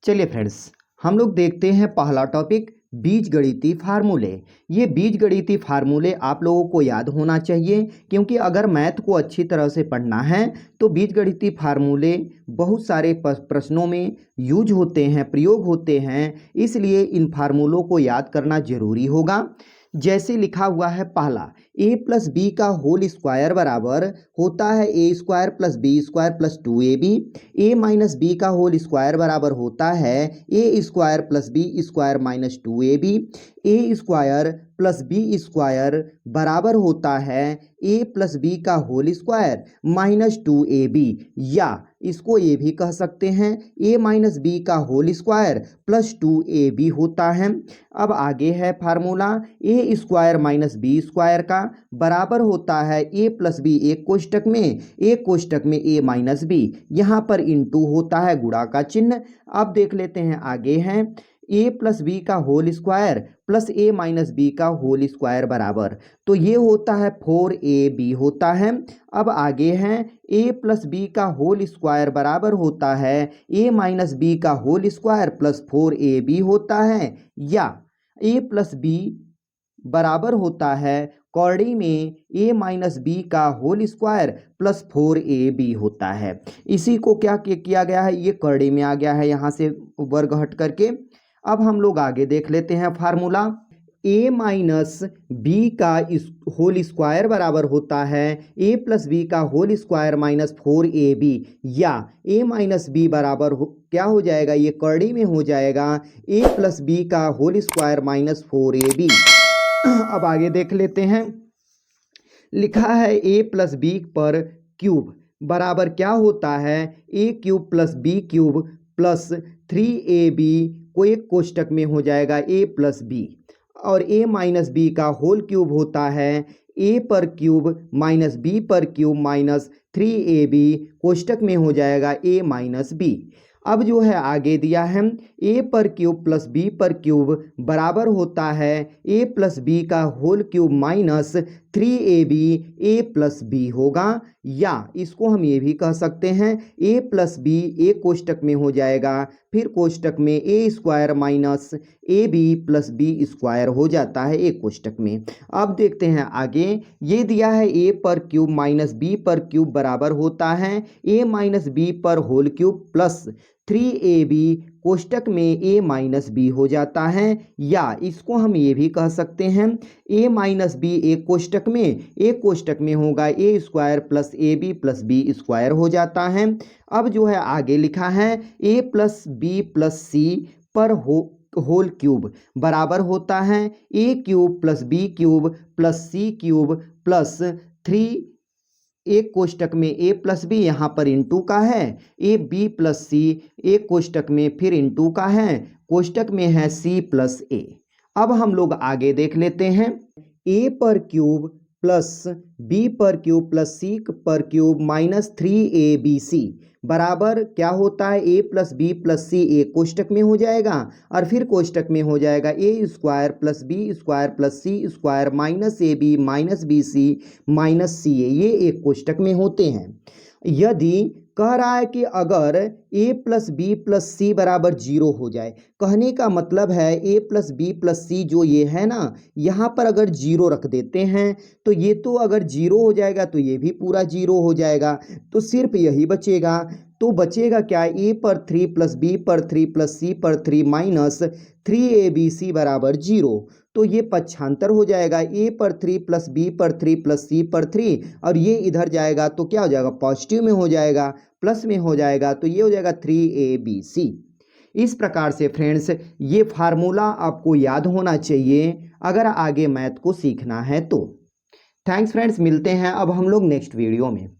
चलिए फ्रेंड्स, हम लोग देखते हैं पहला टॉपिक बीजगणितीय फार्मूले। ये बीजगणितीय फार्मूले आप लोगों को याद होना चाहिए, क्योंकि अगर मैथ को अच्छी तरह से पढ़ना है तो बीजगणितीय फार्मूले बहुत सारे प्रश्नों में यूज होते हैं, प्रयोग होते हैं, इसलिए इन फार्मूलों को याद करना जरूरी होगा। जैसे लिखा हुआ है पहला, a प्लस बी का होल स्क्वायर बराबर होता है A square plus B square plus 2ab। a minus B का होल स्क्वायर बराबर होता है A square plus B square minus 2ab। A square plus B square बराबर होता है ए प्लस बी का होल स्क्वायर माइनस 2ab, या इसको ये भी कह सकते हैं ए माइनस बी का होल स्क्वायर प्लस 2ab होता है। अब आगे है फार्मूला, ए स्क्वायर माइनस बी स्क्वायर का बराबर होता है ए प्लस बी एक कोष्टक में ए माइनस बी, यहाँ पर इनटू होता है गुणा का चिन्ह। अब देख लेते हैं आगे हैं ए प्लस बी का होल स्क्वायर प्लस ए माइनस बी का होल स्क्वायर बराबर, तो ये होता है 4ab होता है। अब आगे हैं ए प्लस बी का होल स्क्वायर बराबर होता है ए माइनस बी का होल स्क्वायर प्लस 4ab होता है, या ए प्लस बी बराबर होता है कौड़ी में ए माइनस बी का होल स्क्वायर प्लस 4ab होता है। इसी को क्या किया गया है, ये कौड़ी में आ गया है, यहाँ से वर्ग हट करके। अब हम लोग आगे देख लेते हैं फार्मूला, a माइनस बी का होल स्क्वायर बराबर होता है ए प्लस बी का होल स्क्वायर माइनस 4ab, या a माइनस बी बराबर क्या हो जाएगा, ये कर्ड़ी में हो जाएगा a प्लस बी का होल स्क्वायर माइनस 4ab। अब आगे देख लेते हैं, लिखा है a प्लस बी पर क्यूब बराबर क्या होता है a cube plus B cube plus 3ab, को एक कोष्टक में हो जाएगा a प्लस बी, और a माइनस बी का होल क्यूब होता है a पर क्यूब माइनस बी पर क्यूब माइनस 3ab, कोष्टक में हो जाएगा a माइनस बी। अब जो है आगे दिया है a पर क्यूब प्लस बी पर क्यूब बराबर होता है a प्लस बी का whole cube minus 3ab, a plus B होगा, या इसको हम ये भी कह सकते हैं a प्लस बी एक कोष्टक में हो जाएगा, फिर कोष्टक में A square minus A B plus B square हो जाता है एक कोष्टक में। अब देखते हैं आगे, ये दिया है a पर क्यूब माइनस बी पर क्यूब बराबर होता है a माइनस बी पर होल क्यूब प्लस 3ab, कोष्टक में a माइनस बी हो जाता है, या इसको हम ये भी कह सकते हैं a माइनस बी एक कोष्टक में होगा A square plus A B plus B square हो जाता है। अब जो है आगे लिखा है a plus b plus c पर होल क्यूब बराबर होता है a cube plus B cube plus c cube plus 3, एक कोष्टक में a प्लस बी, यहाँ पर इनटू का है ए बी प्लस सी, एक कोष्टक में फिर इनटू का है, कोष्टक में है c प्लस ए। अब हम लोग आगे देख लेते हैं, a पर क्यूब प्लस बी पर क्यूब प्लस सी पर क्यूब माइनस 3abc बराबर क्या होता है a प्लस बी प्लस सी, एक कोष्टक में हो जाएगा और फिर कोष्टक में हो जाएगा a square plus B square plus c square minus A b minus b c minus c a, ये एक कोष्टक में होते हैं। यदि कह रहा है कि अगर a प्लस बी प्लस सी बराबर 0 हो जाए, कहने का मतलब है a प्लस बी प्लस सी जो ये है ना, यहाँ पर अगर 0 रख देते हैं तो ये तो अगर 0 हो जाएगा तो ये भी पूरा 0 हो जाएगा, तो सिर्फ यही बचेगा। तो बचेगा क्या, a पर 3 प्लस बी पर 3 प्लस सी पर 3 माइनस 3abc बराबर 0, तो ये पक्षांतर हो जाएगा a पर 3 प्लस बी पर 3 प्लस सी पर 3, और ये इधर जाएगा तो क्या हो जाएगा, पॉजिटिव में हो जाएगा, प्लस में हो जाएगा, तो ये हो जाएगा 3abc। इस प्रकार से फ्रेंड्स ये फार्मूला आपको याद होना चाहिए अगर आगे मैथ को सीखना है तो। थैंक्स फ्रेंड्स, मिलते हैं अब हम लोग नेक्स्ट वीडियो में।